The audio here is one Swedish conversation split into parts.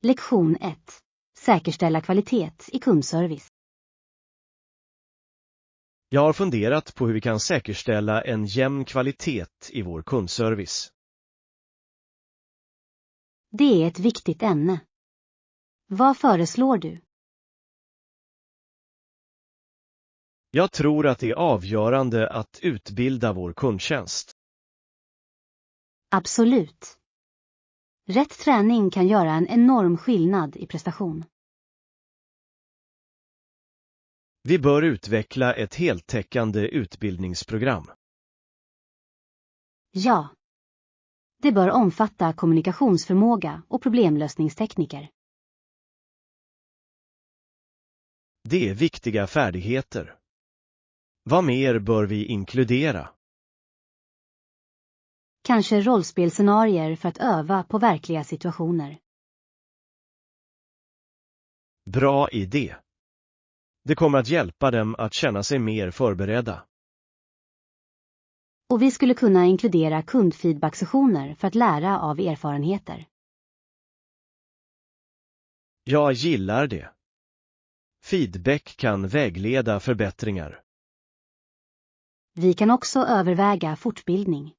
Lektion 1. Säkerställa kvalitet i kundservice. Jag har funderat på hur vi kan säkerställa en jämn kvalitet i vår kundservice. Det är ett viktigt ämne. Vad föreslår du? Jag tror att det är avgörande att utbilda vår kundtjänst. Absolut. Rätt träning kan göra en enorm skillnad i prestation. Vi bör utveckla ett heltäckande utbildningsprogram. Ja. Det bör omfatta kommunikationsförmåga och problemlösningstekniker. Det är viktiga färdigheter. Vad mer bör vi inkludera? Kanske rollspelscenarier för att öva på verkliga situationer. Bra idé. Det kommer att hjälpa dem att känna sig mer förberedda. Och vi skulle kunna inkludera kundfeedbacksessioner för att lära av erfarenheter. Jag gillar det. Feedback kan vägleda förbättringar. Vi kan också överväga fortbildning.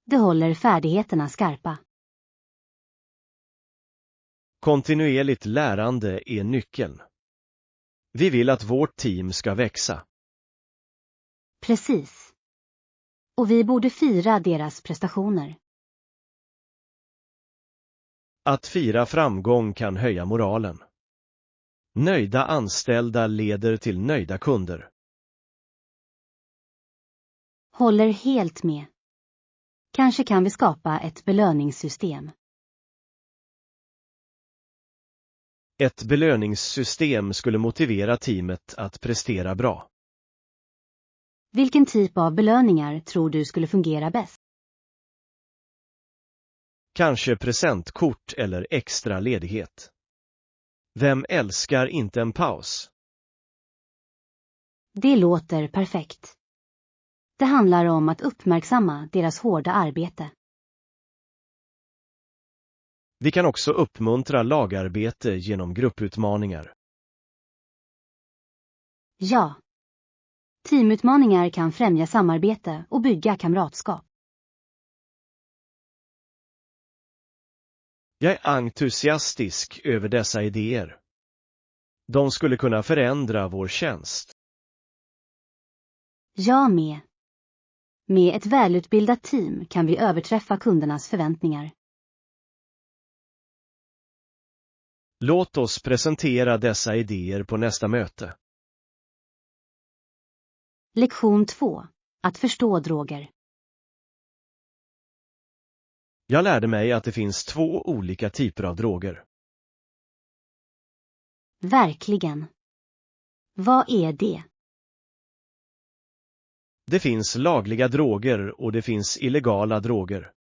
Det håller färdigheterna skarpa. Kontinuerligt lärande är nyckeln. Vi vill att vårt team ska växa. Precis. Och vi borde fira deras prestationer. Att fira framgång kan höja moralen. Nöjda anställda leder till nöjda kunder. Håller helt med. Kanske kan vi skapa ett belöningssystem. Ett belöningssystem skulle motivera teamet att prestera bra. Vilken typ av belöningar tror du skulle fungera bäst? Kanske presentkort eller extra ledighet. Vem älskar inte en paus? Det låter perfekt. Det handlar om att uppmärksamma deras hårda arbete. Vi kan också uppmuntra lagarbete genom grupputmaningar. Ja. Teamutmaningar kan främja samarbete och bygga kamratskap. Jag är entusiastisk över dessa idéer. De skulle kunna förändra vår tjänst. Jag med. Med ett välutbildat team kan vi överträffa kundernas förväntningar. Låt oss presentera dessa idéer på nästa möte. Lektion 2. Att förstå droger. Jag lärde mig att det finns 2 olika typer av droger. Verkligen. Vad är det? Det finns lagliga droger och det finns illegala droger.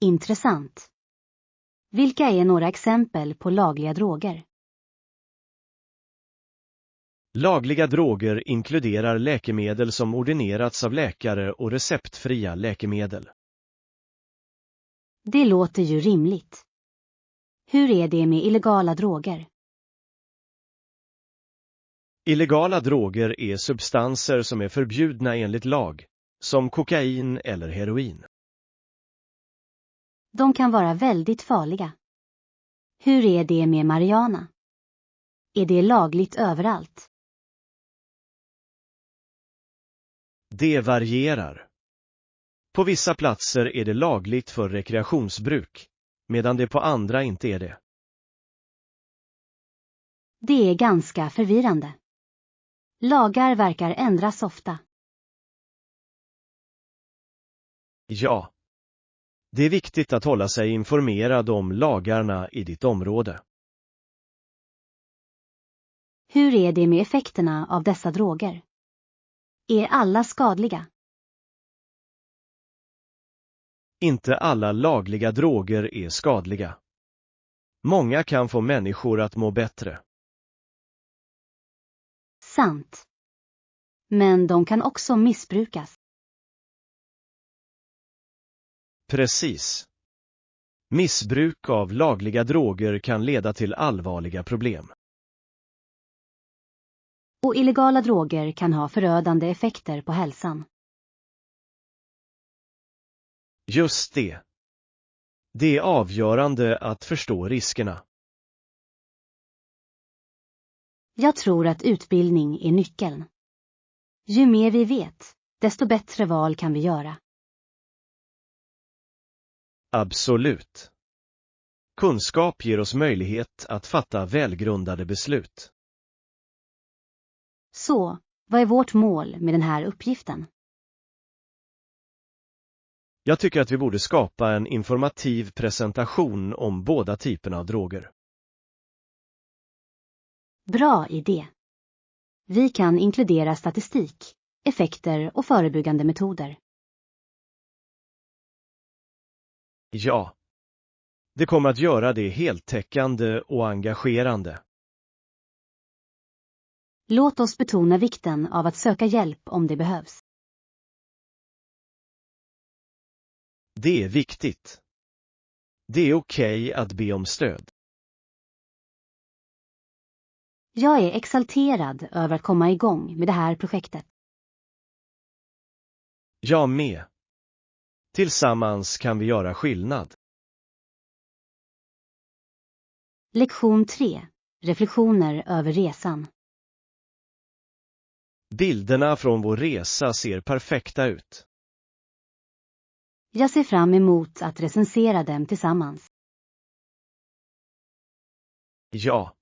Intressant. Vilka är några exempel på lagliga droger? Lagliga droger inkluderar läkemedel som ordinerats av läkare och receptfria läkemedel. Det låter ju rimligt. Hur är det med illegala droger? Illegala droger är substanser som är förbjudna enligt lag, som kokain eller heroin. De kan vara väldigt farliga. Hur är det med marijuana? Är det lagligt överallt? Det varierar. På vissa platser är det lagligt för rekreationsbruk, medan det på andra inte är det. Det är ganska förvirrande. Lagar verkar ändras ofta. Ja. Det är viktigt att hålla sig informerad om lagarna i ditt område. Hur är det med effekterna av dessa droger? Är alla skadliga? Inte alla lagliga droger är skadliga. Många kan få människor att må bättre. Sant. Men de kan också missbrukas. Precis. Missbruk av lagliga droger kan leda till allvarliga problem. Och illegala droger kan ha förödande effekter på hälsan. Just det. Det är avgörande att förstå riskerna. Jag tror att utbildning är nyckeln. Ju mer vi vet, desto bättre val kan vi göra. Absolut. Kunskap ger oss möjlighet att fatta välgrundade beslut. Så, vad är vårt mål med den här uppgiften? Jag tycker att vi borde skapa en informativ presentation om båda typerna av droger. Bra idé. Vi kan inkludera statistik, effekter och förebyggande metoder. Ja. Det kommer att göra det heltäckande och engagerande. Låt oss betona vikten av att söka hjälp om det behövs. Det är viktigt. Det är okej att be om stöd. Jag är exalterad över att komma igång med det här projektet. Jag med. Tillsammans kan vi göra skillnad. Lektion 3. Reflektioner över resan. Bilderna från vår resa ser perfekta ut. Jag ser fram emot att recensera dem tillsammans. Ja.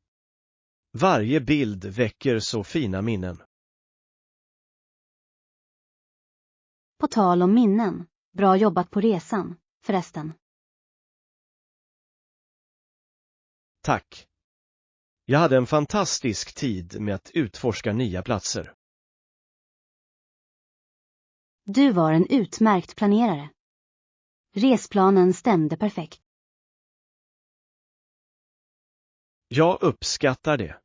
Varje bild väcker så fina minnen. På tal om minnen, bra jobbat på resan, förresten. Tack. Jag hade en fantastisk tid med att utforska nya platser. Du var en utmärkt planerare. Resplanen stämde perfekt. Jag uppskattar det.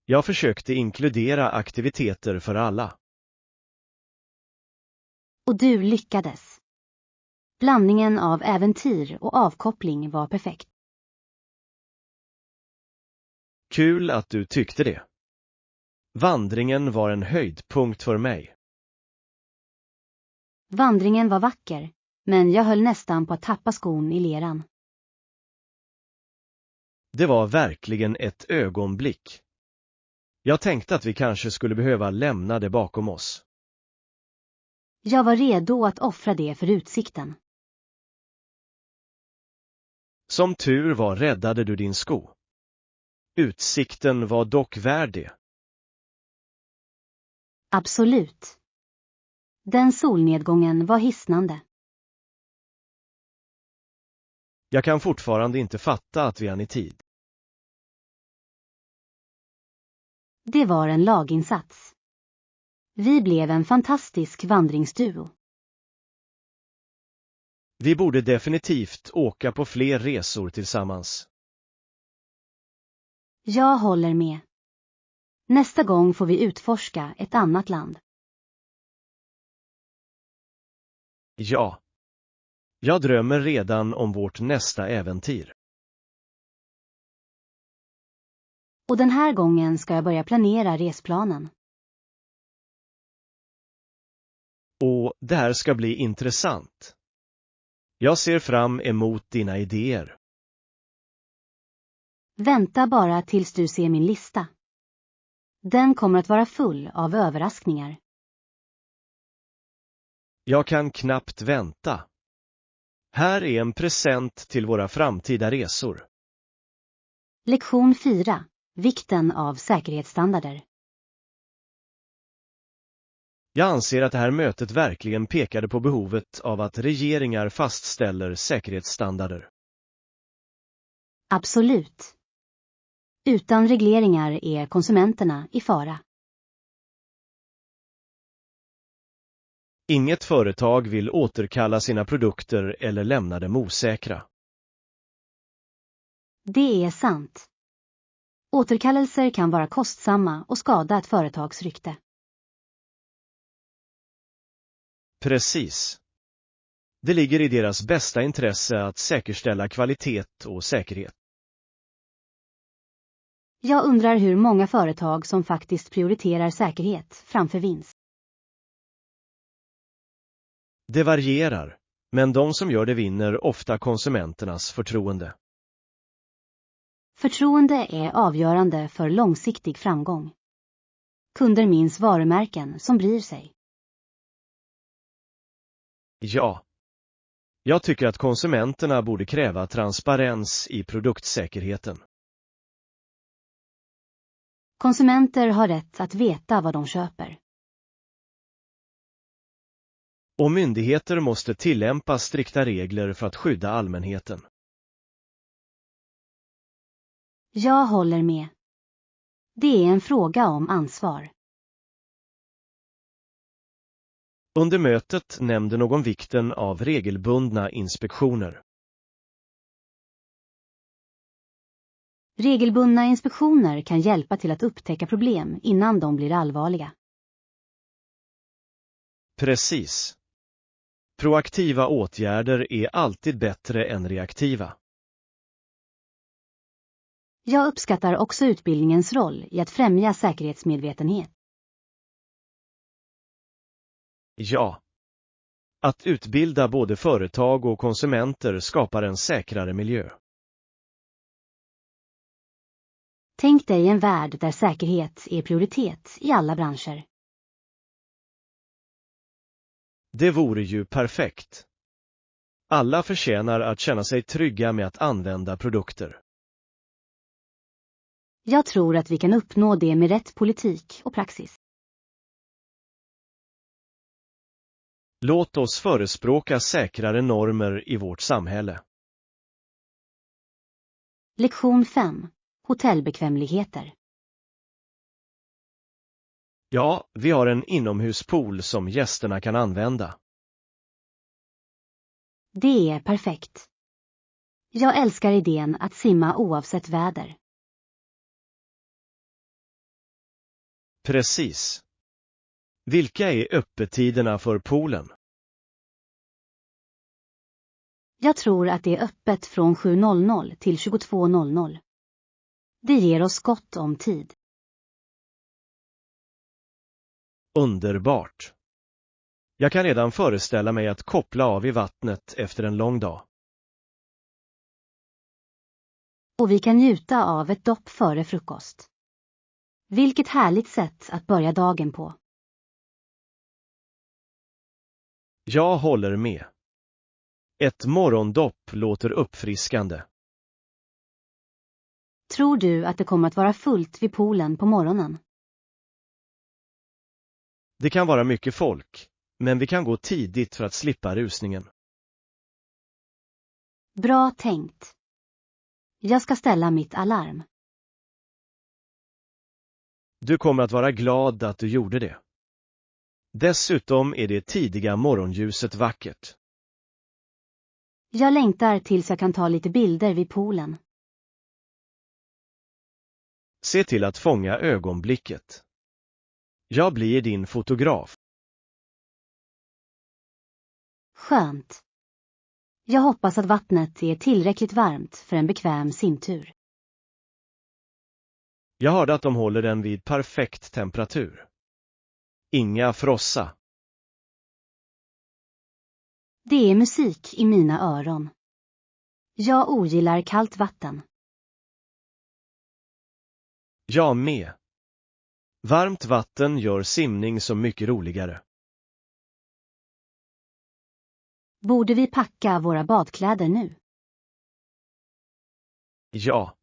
Jag försökte inkludera aktiviteter för alla. Och du lyckades. Blandningen av äventyr och avkoppling var perfekt. Kul att du tyckte det. Vandringen var en höjdpunkt för mig. Vandringen var vacker, men jag höll nästan på att tappa skon i leran. Det var verkligen ett ögonblick. Jag tänkte att vi kanske skulle behöva lämna det bakom oss. Jag var redo att offra det för utsikten. Som tur var räddade du din sko. Utsikten var dock värd det. Absolut. Den solnedgången var hisnande. Jag kan fortfarande inte fatta att vi hann i tid. Det var en laginsats. Vi blev en fantastisk vandringsduo. Vi borde definitivt åka på fler resor tillsammans. Jag håller med. Nästa gång får vi utforska ett annat land. Ja. Jag drömmer redan om vårt nästa äventyr. Och den här gången ska jag börja planera resplanen. Och det här ska bli intressant. Jag ser fram emot dina idéer. Vänta bara tills du ser min lista. Den kommer att vara full av överraskningar. Jag kan knappt vänta. Här är en present till våra framtida resor. Lektion 4. Vikten av säkerhetsstandarder. Jag anser att det här mötet verkligen pekade på behovet av att regeringar fastställer säkerhetsstandarder. Absolut. Utan regleringar är konsumenterna i fara. Inget företag vill återkalla sina produkter eller lämna dem osäkra. Det är sant. Återkallelser kan vara kostsamma och skada ett företags rykte. Precis. Det ligger i deras bästa intresse att säkerställa kvalitet och säkerhet. Jag undrar hur många företag som faktiskt prioriterar säkerhet framför vinst. Det varierar, men de som gör det vinner ofta konsumenternas förtroende. Förtroende är avgörande för långsiktig framgång. Kunder minns varumärken som bryr sig. Ja. Jag tycker att konsumenterna borde kräva transparens i produktsäkerheten. Konsumenter har rätt att veta vad de köper. Och myndigheter måste tillämpa strikta regler för att skydda allmänheten. Jag håller med. Det är en fråga om ansvar. Under mötet nämnde någon vikten av regelbundna inspektioner. Regelbundna inspektioner kan hjälpa till att upptäcka problem innan de blir allvarliga. Precis. Proaktiva åtgärder är alltid bättre än reaktiva. Jag uppskattar också utbildningens roll i att främja säkerhetsmedvetenhet. Ja. Att utbilda både företag och konsumenter skapar en säkrare miljö. Tänk dig en värld där säkerhet är prioritet i alla branscher. Det vore ju perfekt. Alla förtjänar att känna sig trygga med att använda produkter. Jag tror att vi kan uppnå det med rätt politik och praxis. Låt oss förespråka säkrare normer i vårt samhälle. Lektion 5. Hotellbekvämligheter. Ja, vi har en inomhuspool som gästerna kan använda. Det är perfekt. Jag älskar idén att simma oavsett väder. Precis. Vilka är öppettiderna för poolen? Jag tror att det är öppet från 7:00 till 22:00. Det ger oss gott om tid. Underbart. Jag kan redan föreställa mig att koppla av i vattnet efter en lång dag. Och vi kan njuta av ett dopp före frukost. Vilket härligt sätt att börja dagen på. Jag håller med. Ett morgondopp låter uppfriskande. Tror du att det kommer att vara fullt vid poolen på morgonen? Det kan vara mycket folk, men vi kan gå tidigt för att slippa rusningen. Bra tänkt. Jag ska ställa mitt alarm. Du kommer att vara glad att du gjorde det. Dessutom är det tidiga morgonljuset vackert. Jag längtar tills jag kan ta lite bilder vid poolen. Se till att fånga ögonblicket. Jag blir din fotograf. Skönt. Jag hoppas att vattnet är tillräckligt varmt för en bekväm simtur. Jag hörde att de håller den vid perfekt temperatur. Inga frossa. Det är musik i mina öron. Jag ogillar kallt vatten. Jag med. Varmt vatten gör simning så mycket roligare. Borde vi packa våra badkläder nu? Ja.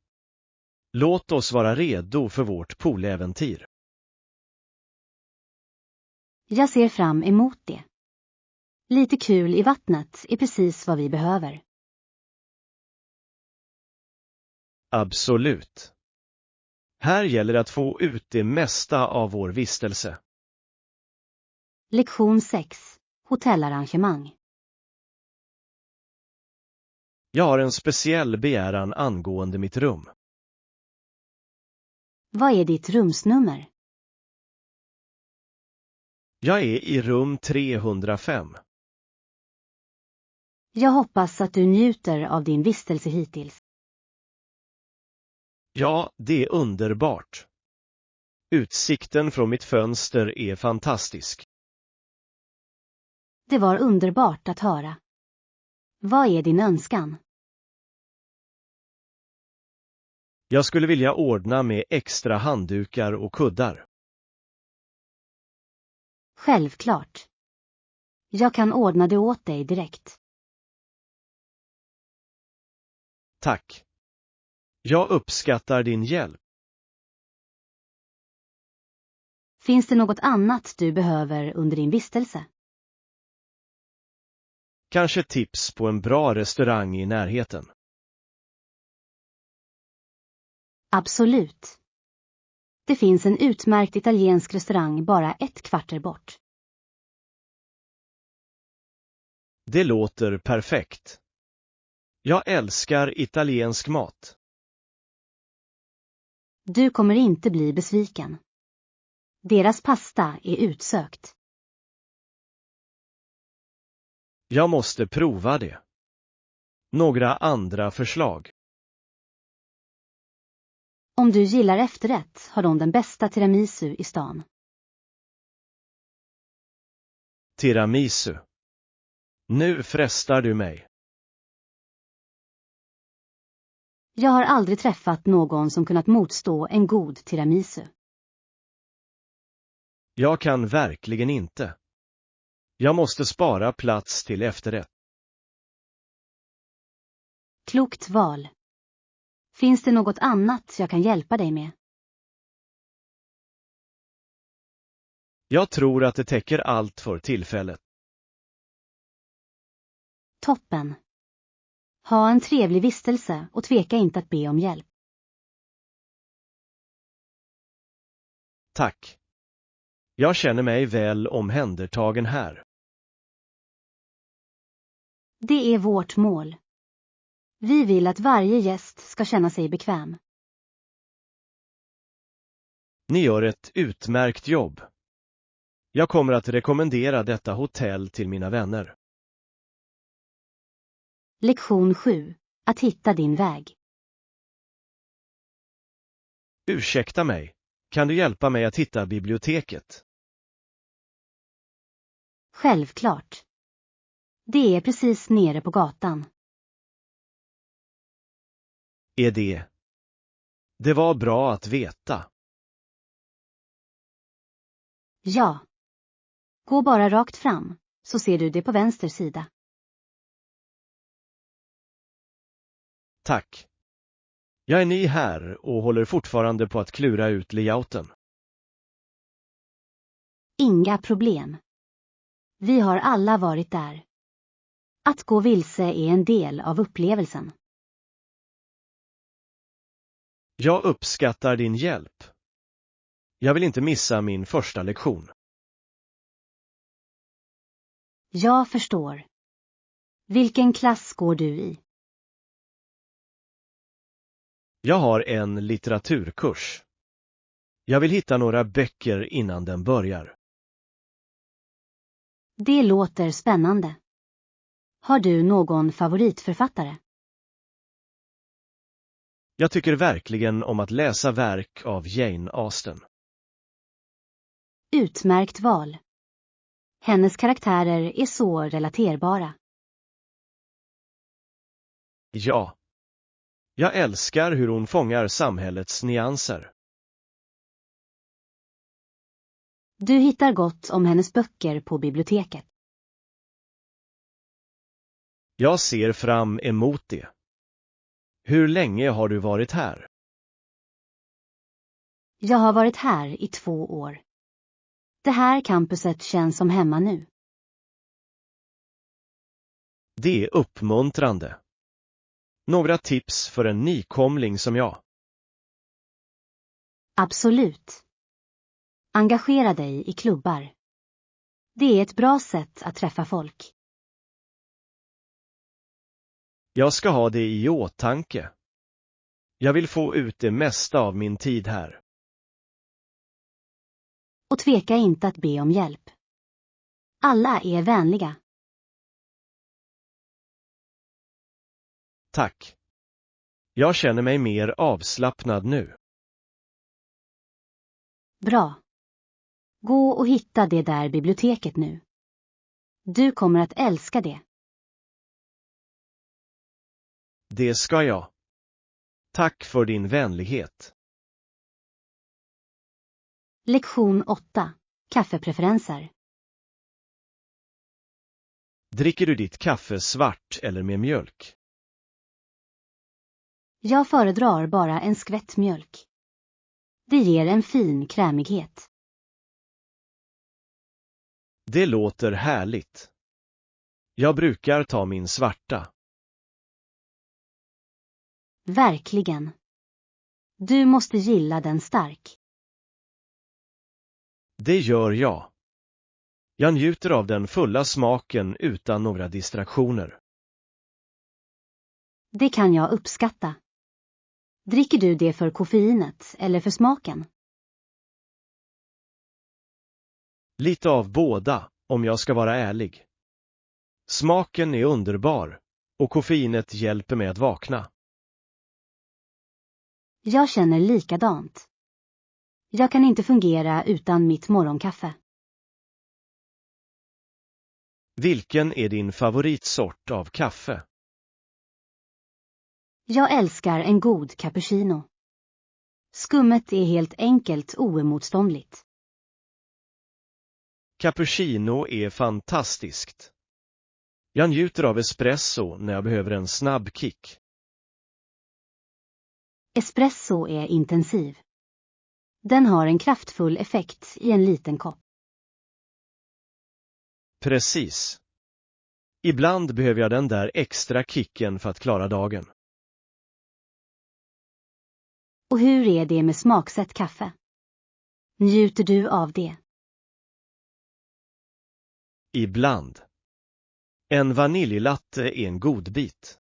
Låt oss vara redo för vårt pooläventyr. Jag ser fram emot det. Lite kul i vattnet är precis vad vi behöver. Absolut. Här gäller det att få ut det mesta av vår vistelse. Lektion 6. Hotellarrangemang. Jag har en speciell begäran angående mitt rum. Vad är ditt rumsnummer? Jag är i rum 305. Jag hoppas att du njuter av din vistelse hittills. Ja, det är underbart. Utsikten från mitt fönster är fantastisk. Det var underbart att höra. Vad är din önskan? Jag skulle vilja ordna med extra handdukar och kuddar. Självklart. Jag kan ordna det åt dig direkt. Tack. Jag uppskattar din hjälp. Finns det något annat du behöver under din vistelse? Kanske tips på en bra restaurang i närheten. Absolut. Det finns en utmärkt italiensk restaurang bara 1 kvarter bort. Det låter perfekt. Jag älskar italiensk mat. Du kommer inte bli besviken. Deras pasta är utsökt. Jag måste prova det. Några andra förslag. Om du gillar efterrätt har de den bästa tiramisu i stan. Tiramisu. Nu frestar du mig. Jag har aldrig träffat någon som kunnat motstå en god tiramisu. Jag kan verkligen inte. Jag måste spara plats till efterrätt. Klokt val. Finns det något annat jag kan hjälpa dig med? Jag tror att det täcker allt för tillfället. Toppen. Ha en trevlig vistelse och tveka inte att be om hjälp. Tack. Jag känner mig väl omhändertagen här. Det är vårt mål. Vi vill att varje gäst ska känna sig bekväm. Ni gör ett utmärkt jobb. Jag kommer att rekommendera detta hotell till mina vänner. Lektion 7. Att hitta din väg. Ursäkta mig. Kan du hjälpa mig att hitta biblioteket? Självklart. Det är precis nere på gatan. Är det? Det var bra att veta. Ja. Gå bara rakt fram, så ser du det på vänster sida. Tack. Jag är ny här och håller fortfarande på att klura ut layouten. Inga problem. Vi har alla varit där. Att gå vilse är en del av upplevelsen. Jag uppskattar din hjälp. Jag vill inte missa min första lektion. Jag förstår. Vilken klass går du i? Jag har en litteraturkurs. Jag vill hitta några böcker innan den börjar. Det låter spännande. Har du någon favoritförfattare? Jag tycker verkligen om att läsa verk av Jane Austen. Utmärkt val. Hennes karaktärer är så relaterbara. Ja. Jag älskar hur hon fångar samhällets nyanser. Du hittar gott om hennes böcker på biblioteket. Jag ser fram emot det. Hur länge har du varit här? Jag har varit här i 2 år. Det här campuset känns som hemma nu. Det är uppmuntrande. Några tips för en nykomling som jag. Absolut. Engagera dig i klubbar. Det är ett bra sätt att träffa folk. Jag ska ha det i åtanke. Jag vill få ut det mesta av min tid här. Och tveka inte att be om hjälp. Alla är vänliga. tack. Jag känner mig mer avslappnad nu. Bra. Gå och hitta det där biblioteket nu. Du kommer att älska det. Det ska jag. Tack för din vänlighet. Lektion 8. Kaffepreferenser. Dricker du ditt kaffe svart eller med mjölk? Jag föredrar bara en skvätt mjölk. Det ger en fin krämighet. Det låter härligt. Jag brukar ta min svarta. Verkligen. Du måste gilla den stark. Det gör jag. Jag njuter av den fulla smaken utan några distraktioner. Det kan jag uppskatta. Dricker du det för koffeinet eller för smaken? Lite av båda, om jag ska vara ärlig. Smaken är underbar, och koffeinet hjälper mig att vakna. Jag känner likadant. Jag kan inte fungera utan mitt morgonkaffe. Vilken är din favoritsort av kaffe? Jag älskar en god cappuccino. Skummet är helt enkelt oemotståndligt. Cappuccino är fantastiskt. Jag njuter av espresso när jag behöver en snabb kick. Espresso är intensiv. Den har en kraftfull effekt i en liten kopp. Precis. Ibland behöver jag den där extra kicken för att klara dagen. Och hur är det med smaksatt kaffe? Njuter du av det? Ibland. En vaniljlatte är en godbit.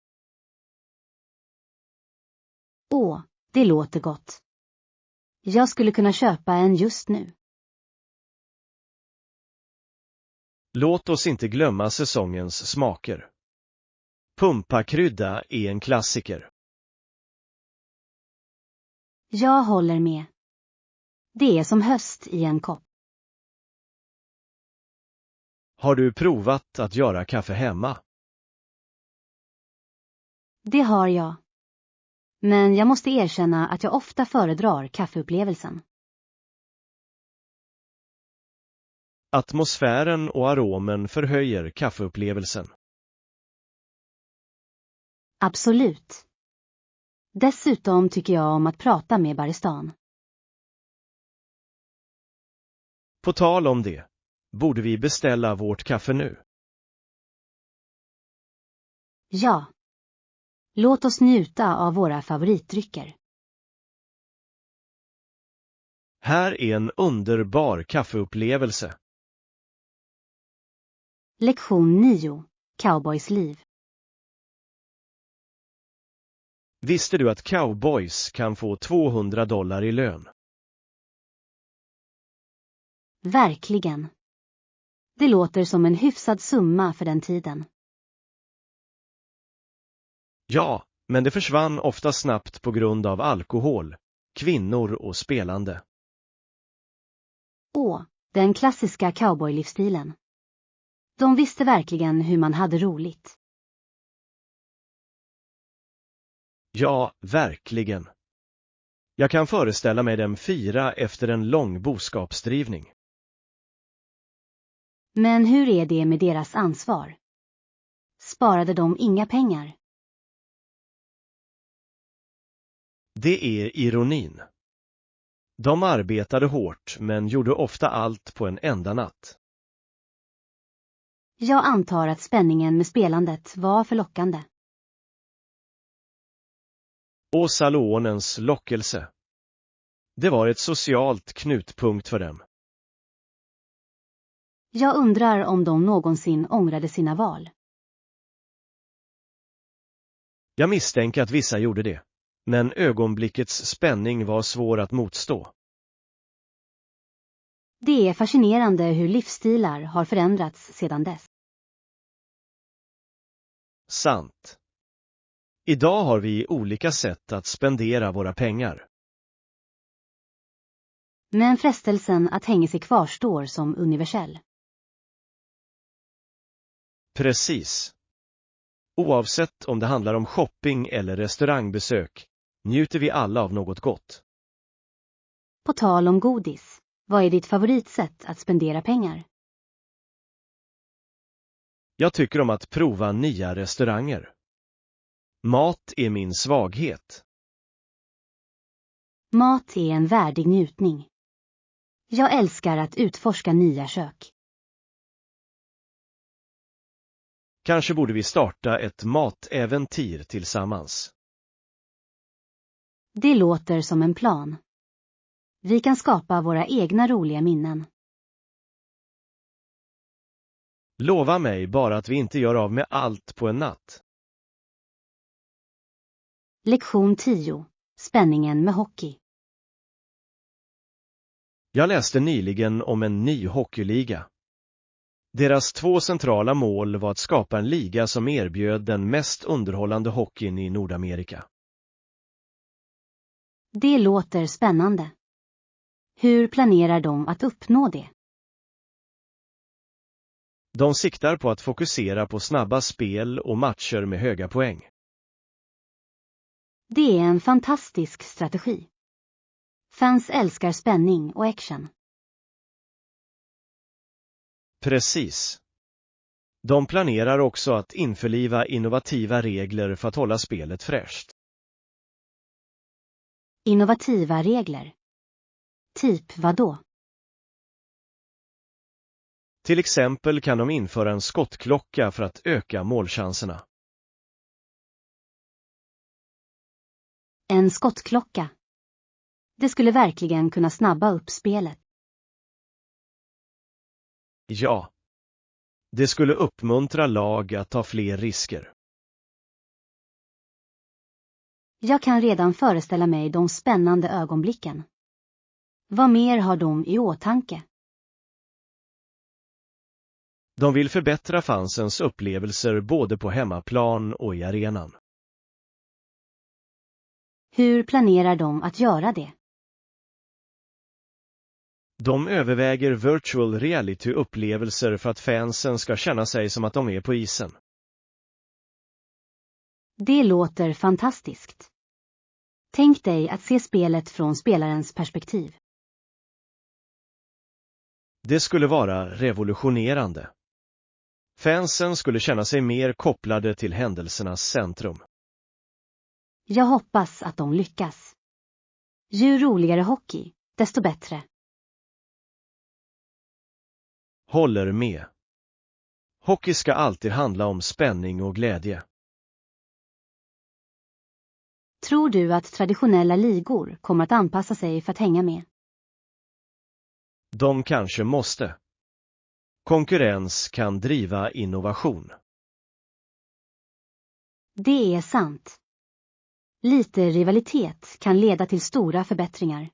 Åh, det låter gott. Jag skulle kunna köpa en just nu. Låt oss inte glömma säsongens smaker. Pumpakrydda är en klassiker. Jag håller med. Det är som höst i en kopp. Har du provat att göra kaffe hemma? Det har jag. Men jag måste erkänna att jag ofta föredrar kaffeupplevelsen. Atmosfären och aromen förhöjer kaffeupplevelsen. Absolut. Dessutom tycker jag om att prata med baristan. På tal om det, borde vi beställa vårt kaffe nu? Ja. Låt oss njuta av våra favoritdrycker. Här är en underbar kaffeupplevelse. Lektion 9. Cowboys liv. Visste du att cowboys kan få $200 i lön? Verkligen. Det låter som en hyfsad summa för den tiden. Ja, men det försvann ofta snabbt på grund av alkohol, kvinnor och spelande. Åh, den klassiska cowboylivsstilen. De visste verkligen hur man hade roligt. Ja, verkligen. Jag kan föreställa mig dem fira efter en lång boskapsdrivning. Men hur är det med deras ansvar? Sparade de inga pengar? Det är ironin. De arbetade hårt men gjorde ofta allt på en enda natt. Jag antar att spänningen med spelandet var förlockande. Och salonens lockelse. Det var ett socialt knutpunkt för dem. Jag undrar om de någonsin ångrade sina val. Jag misstänker att vissa gjorde det, men ögonblickets spänning var svår att motstå. Det är fascinerande hur livsstilar har förändrats sedan dess. Sant. Idag har vi olika sätt att spendera våra pengar. Men frestelsen att hänga sig kvarstår som universell. Precis. Oavsett om det handlar om shopping eller restaurangbesök, njuter vi alla av något gott. På tal om godis, vad är ditt favoritsätt att spendera pengar? Jag tycker om att prova nya restauranger. Mat är min svaghet. Mat är en värdig njutning. Jag älskar att utforska nya kök. Kanske borde vi starta ett matäventyr tillsammans. Det låter som en plan. Vi kan skapa våra egna roliga minnen. Lova mig bara att vi inte gör av med allt på en natt. Lektion 10. Spänningen med hockey. Jag läste nyligen om en ny hockeyliga. Deras 2 centrala mål var att skapa en liga som erbjöd den mest underhållande hockeyn i Nordamerika. Det låter spännande. Hur planerar de att uppnå det? De siktar på att fokusera på snabba spel och matcher med höga poäng. Det är en fantastisk strategi. Fans älskar spänning och action. Precis. De planerar också att införliva innovativa regler för att hålla spelet fräscht. Innovativa regler. Typ vad då? Till exempel kan de införa en skottklocka för att öka målchanserna. En skottklocka. Det skulle verkligen kunna snabba upp spelet. Ja. Det skulle uppmuntra lag att ta fler risker. Jag kan redan föreställa mig de spännande ögonblicken. Vad mer har de i åtanke? De vill förbättra fansens upplevelser både på hemmaplan och i arenan. Hur planerar de att göra det? De överväger virtual reality-upplevelser för att fansen ska känna sig som att de är på isen. Det låter fantastiskt. Tänk dig att se spelet från spelarens perspektiv. Det skulle vara revolutionerande. Fansen skulle känna sig mer kopplade till händelsernas centrum. Jag hoppas att de lyckas. Ju roligare hockey, desto bättre. Håller med. Hockey ska alltid handla om spänning och glädje. Tror du att traditionella ligor kommer att anpassa sig för att hänga med? De kanske måste. Konkurrens kan driva innovation. Det är sant. Lite rivalitet kan leda till stora förbättringar.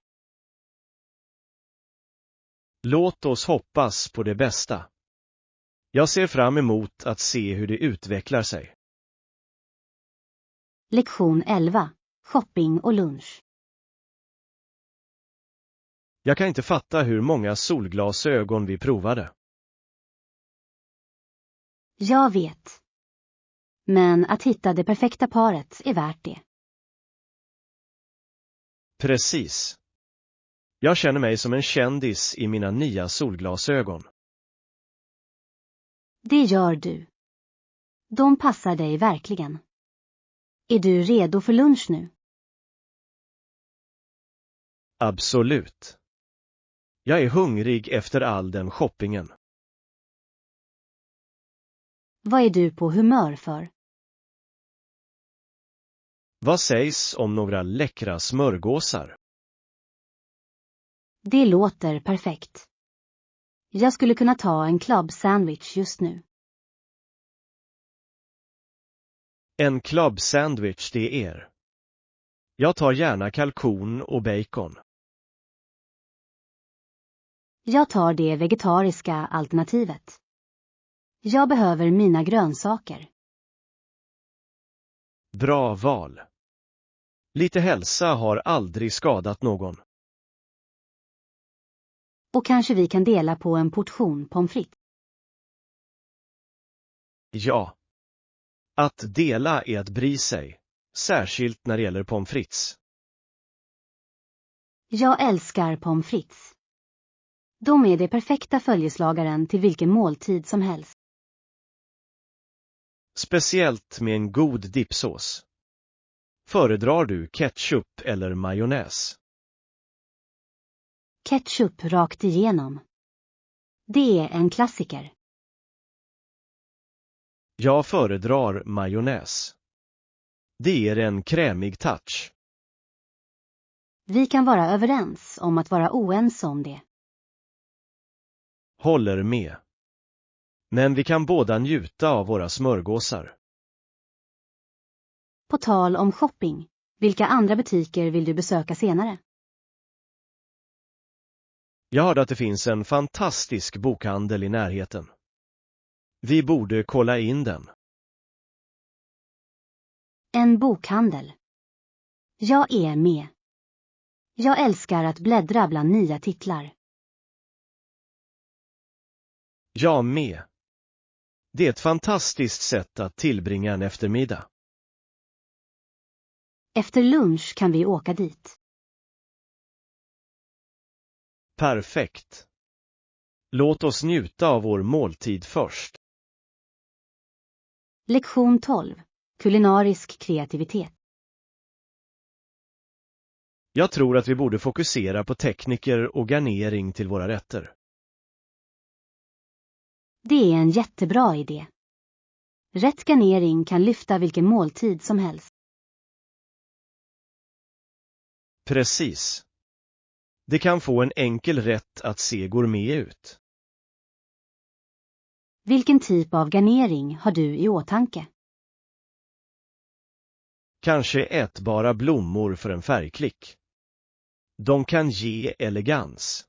Låt oss hoppas på det bästa. Jag ser fram emot att se hur det utvecklar sig. Lektion 11. Shopping och lunch. Jag kan inte fatta hur många solglasögon vi provade. Jag vet. Men att hitta det perfekta paret är värt det. Precis. Jag känner mig som en kändis i mina nya solglasögon. Det gör du. De passar dig verkligen. Är du redo för lunch nu? Absolut. Jag är hungrig efter all den shoppingen. Vad är du på humör för? Vad sägs om några läckra smörgåsar? Det låter perfekt. Jag skulle kunna ta en club sandwich just nu. En club sandwich det är. Jag tar gärna kalkon och bacon. Jag tar det vegetariska alternativet. Jag behöver mina grönsaker. Bra val. Lite hälsa har aldrig skadat någon. Och kanske vi kan dela på en portion pommes frites. Ja. Att dela är att bry sig, särskilt när det gäller pommes frites. Jag älskar pommes frites. De är det perfekta följeslagaren till vilken måltid som helst. Speciellt med en god dippsås. Föredrar du ketchup eller majonnäs? Ketchup rakt igenom. Det är en klassiker. Jag föredrar majonnäs. Det ger en krämig touch. Vi kan vara överens om att vara oense om det. Håller med. Men vi kan båda njuta av våra smörgåsar. På tal om shopping, vilka andra butiker vill du besöka senare? Jag hörde att det finns en fantastisk bokhandel i närheten. Vi borde kolla in den. En bokhandel. Jag är med. Jag älskar att bläddra bland nya titlar. Jag med. Det är ett fantastiskt sätt att tillbringa en eftermiddag. Efter lunch kan vi åka dit. Perfekt. Låt oss njuta av vår måltid först. Lektion 12. Kulinarisk kreativitet. Jag tror att vi borde fokusera på tekniker och garnering till våra rätter. Det är en jättebra idé. Rätt garnering kan lyfta vilken måltid som helst. Precis. Det kan få en enkel rätt att se gourmet ut. Vilken typ av garnering har du i åtanke? Kanske ätbara blommor för en färgklick. De kan ge elegans.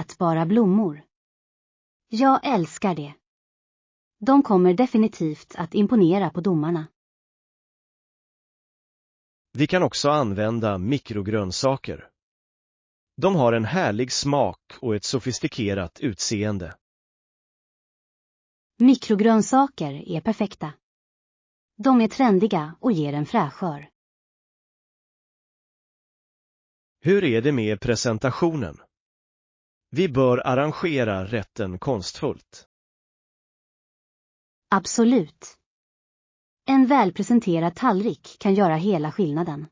Ätbara blommor. Jag älskar det. De kommer definitivt att imponera på domarna. Vi kan också använda mikrogrönsaker. De har en härlig smak och ett sofistikerat utseende. Mikrogrönsaker är perfekta. De är trendiga och ger en fräschör. Hur är det med presentationen? Vi bör arrangera rätten konstfullt. Absolut. En välpresenterad tallrik kan göra hela skillnaden.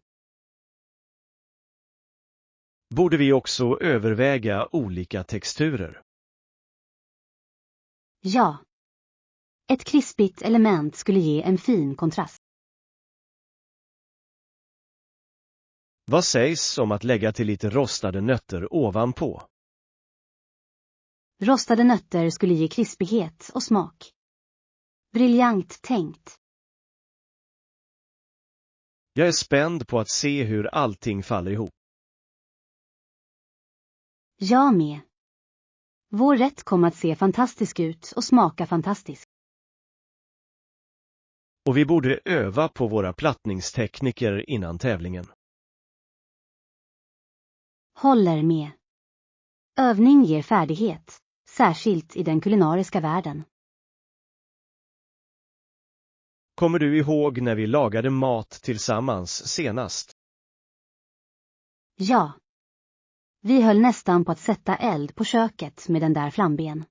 Borde vi också överväga olika texturer? Ja. Ett krispigt element skulle ge en fin kontrast. Vad sägs om att lägga till lite rostade nötter ovanpå? Rostade nötter skulle ge krispighet och smak. Briljant tänkt. Jag är spänd på att se hur allting faller ihop. Jag med. Vår rätt kommer att se fantastisk ut och smaka fantastiskt. Och vi borde öva på våra plattningstekniker innan tävlingen. Håller med. Övning ger färdighet, särskilt i den kulinariska världen. Kommer du ihåg när vi lagade mat tillsammans senast? Ja. Vi höll nästan på att sätta eld på köket med den där flamben.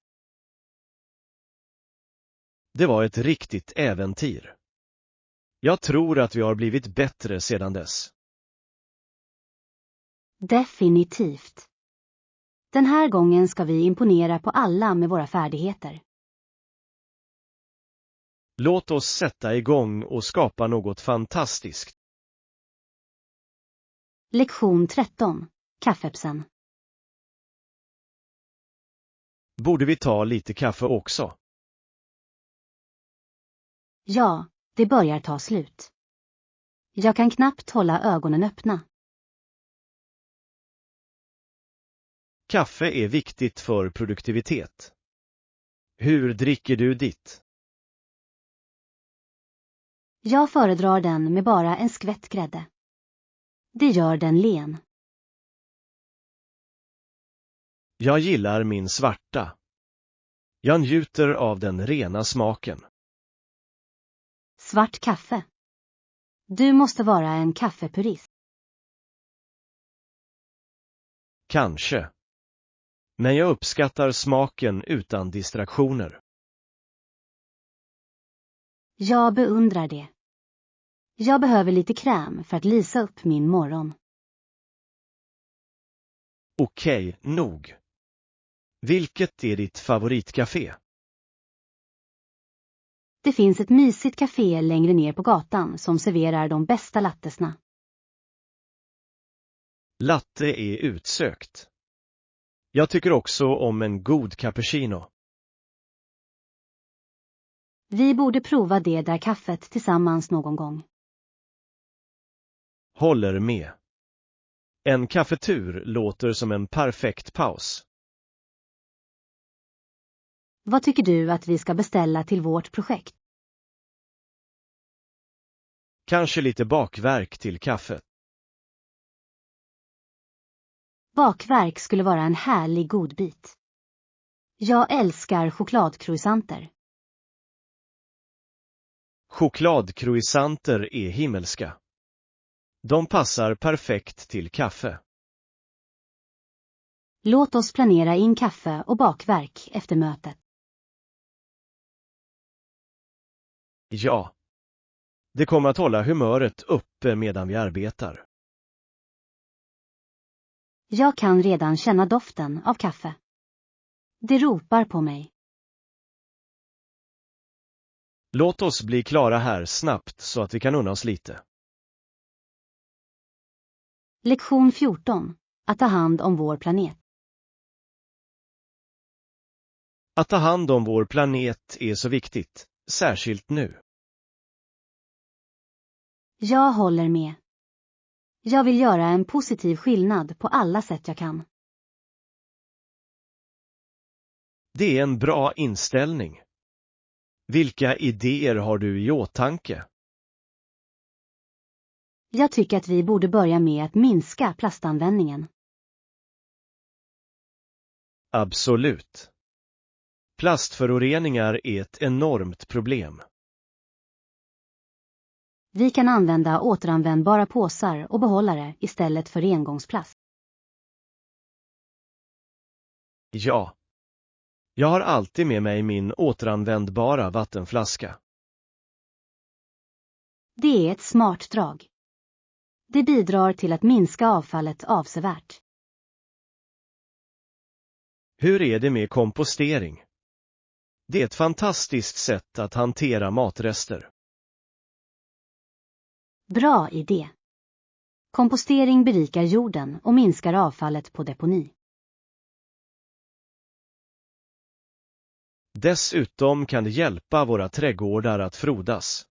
Det var ett riktigt äventyr. Jag tror att vi har blivit bättre sedan dess. Definitivt. Den här gången ska vi imponera på alla med våra färdigheter. Låt oss sätta igång och skapa något fantastiskt. Lektion 13. Kaffepsen. Borde vi ta lite kaffe också? Ja, det börjar ta slut. Jag kan knappt hålla ögonen öppna. Kaffe är viktigt för produktivitet. Hur dricker du ditt? Jag föredrar den med bara en skvätt grädde. Det gör den len. Jag gillar min svarta. Jag njuter av den rena smaken. Svart kaffe. Du måste vara en kaffepurist. Kanske. Men jag uppskattar smaken utan distraktioner. Jag beundrar det. Jag behöver lite kräm för att lysa upp min morgon. Okej, nog. Vilket är ditt favoritcafé? Det finns ett mysigt café längre ner på gatan som serverar de bästa lattesna. Latte är utsökt. Jag tycker också om en god cappuccino. Vi borde prova det där kaffet tillsammans någon gång. Håller med. En kaffetur låter som en perfekt paus. Vad tycker du att vi ska beställa till vårt projekt? Kanske lite bakverk till kaffet. Bakverk skulle vara en härlig godbit. Jag älskar chokladcroissanter. Chokladcroissanter är himmelska. De passar perfekt till kaffe. Låt oss planera in kaffe och bakverk efter mötet. Ja. Det kommer att hålla humöret uppe medan vi arbetar. Jag kan redan känna doften av kaffe. Det ropar på mig. Låt oss bli klara här snabbt så att vi kan unna oss lite. Lektion 14. Att ta hand om vår planet. Att ta hand om vår planet är så viktigt, särskilt nu. Jag håller med. Jag vill göra en positiv skillnad på alla sätt jag kan. Det är en bra inställning. Vilka idéer har du i åtanke? Jag tycker att vi borde börja med att minska plastanvändningen. Absolut. Plastföroreningar är ett enormt problem. Vi kan använda återanvändbara påsar och behållare istället för engångsplast. Ja. Jag har alltid med mig min återanvändbara vattenflaska. Det är ett smart drag. Det bidrar till att minska avfallet avsevärt. Hur är det med kompostering? Det är ett fantastiskt sätt att hantera matrester. Bra idé. Kompostering berikar jorden och minskar avfallet på deponi. Dessutom kan det hjälpa våra trädgårdar att frodas.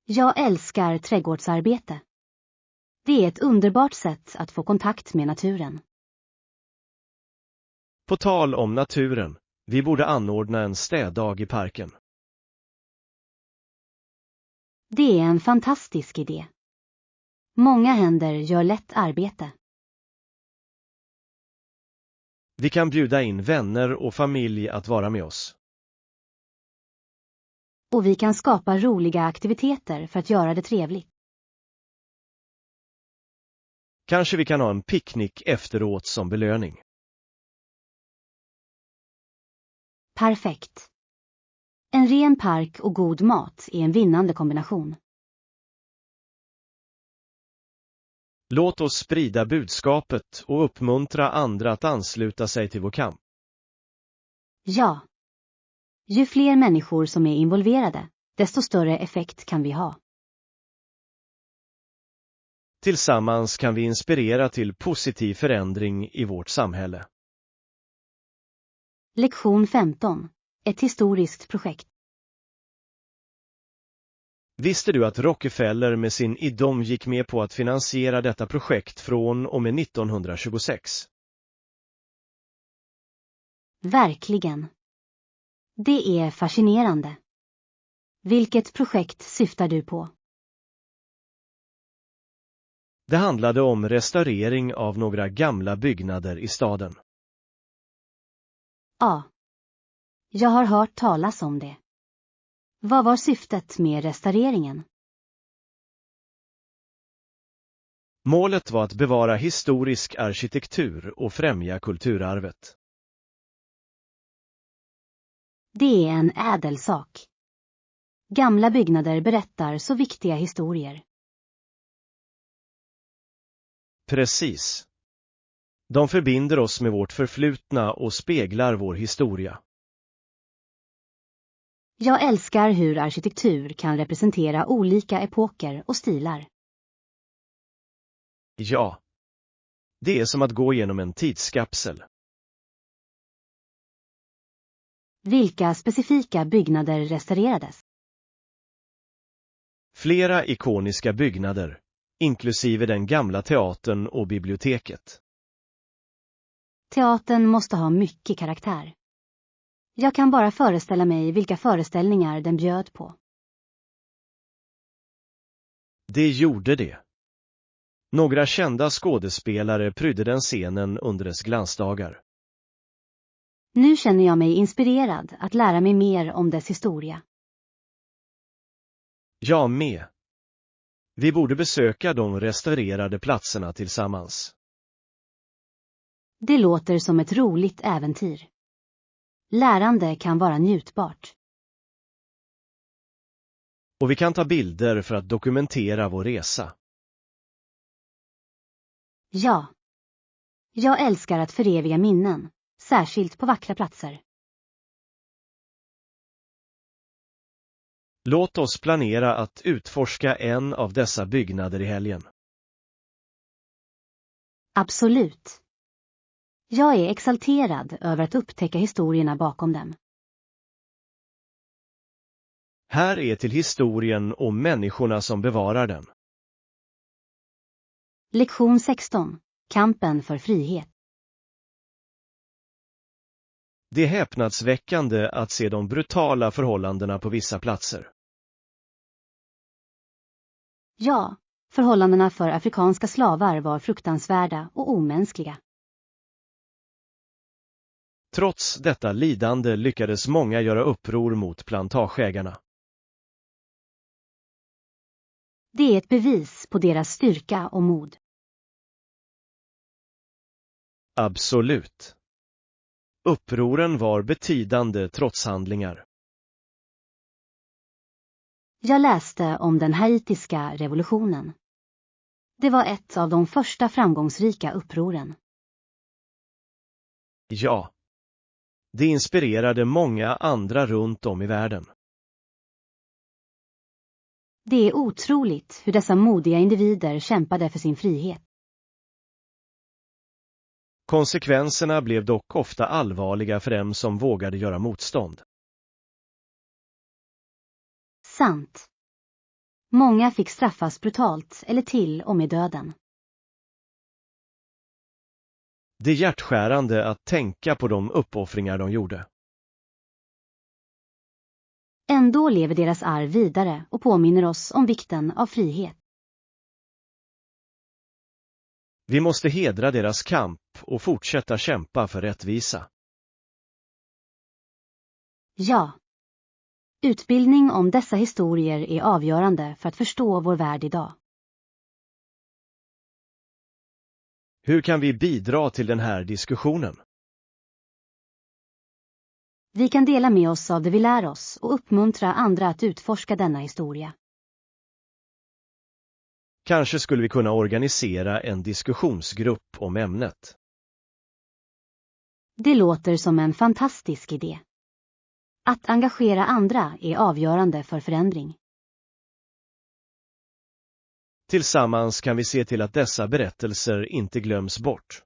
Jag älskar trädgårdsarbete. Det är ett underbart sätt att få kontakt med naturen. På tal om naturen, vi borde anordna en städdag i parken. Det är en fantastisk idé. Många händer gör lätt arbete. Vi kan bjuda in vänner och familj att vara med oss. Och vi kan skapa roliga aktiviteter för att göra det trevligt. Kanske vi kan ha en picknick efteråt som belöning. Perfekt. En ren park och god mat är en vinnande kombination. Låt oss sprida budskapet och uppmuntra andra att ansluta sig till vår kamp. Ja. Ju fler människor som är involverade, desto större effekt kan vi ha. Tillsammans kan vi inspirera till positiv förändring i vårt samhälle. Lektion 15. Ett historiskt projekt. Visste du att Rockefeller med sin idom gick med på att finansiera detta projekt från och med 1926? Verkligen. Det är fascinerande. Vilket projekt syftar du på? Det handlade om restaurering av några gamla byggnader i staden. Ja. Jag har hört talas om det. Vad var syftet med restaureringen? Målet var att bevara historisk arkitektur och främja kulturarvet. Det är en ädel sak. Gamla byggnader berättar så viktiga historier. Precis. De förbinder oss med vårt förflutna och speglar vår historia. Jag älskar hur arkitektur kan representera olika epoker och stilar. Ja. Det är som att gå genom en tidskapsel. Vilka specifika byggnader restaurerades? Flera ikoniska byggnader, inklusive den gamla teatern och biblioteket. Teatern måste ha mycket karaktär. Jag kan bara föreställa mig vilka föreställningar den bjöd på. Det gjorde det. Några kända skådespelare prydde den scenen under dess glansdagar. Nu känner jag mig inspirerad att lära mig mer om dess historia. Jag med. Vi borde besöka de restaurerade platserna tillsammans. Det låter som ett roligt äventyr. Lärande kan vara njutbart. Och vi kan ta bilder för att dokumentera vår resa. Ja. Jag älskar att föreviga minnen, särskilt på vackra platser. Låt oss planera att utforska en av dessa byggnader i helgen. Absolut. Jag är exalterad över att upptäcka historierna bakom dem. Här är till historien och människorna som bevarar den. Lektion 16. Kampen för frihet. Det är häpnadsväckande att se de brutala förhållandena på vissa platser. Ja, förhållandena för afrikanska slavar var fruktansvärda och omänskliga. Trots detta lidande lyckades många göra uppror mot plantageägarna. Det är ett bevis på deras styrka och mod. Absolut. Upproren var betydande trotshandlingar. Jag läste om den haitiska revolutionen. Det var ett av de första framgångsrika upproren. Ja. Det inspirerade många andra runt om i världen. Det är otroligt hur dessa modiga individer kämpade för sin frihet. Konsekvenserna blev dock ofta allvarliga för dem som vågade göra motstånd. Sant. Många fick straffas brutalt eller till och med döden. Det är hjärtskärande att tänka på de uppoffringar de gjorde. Ändå lever deras arv vidare och påminner oss om vikten av frihet. Vi måste hedra deras kamp och fortsätta kämpa för rättvisa. Ja. Utbildning om dessa historier är avgörande för att förstå vår värld idag. Hur kan vi bidra till den här diskussionen? Vi kan dela med oss av det vi lär oss och uppmuntra andra att utforska denna historia. Kanske skulle vi kunna organisera en diskussionsgrupp om ämnet. Det låter som en fantastisk idé. Att engagera andra är avgörande för förändring. Tillsammans kan vi se till att dessa berättelser inte glöms bort.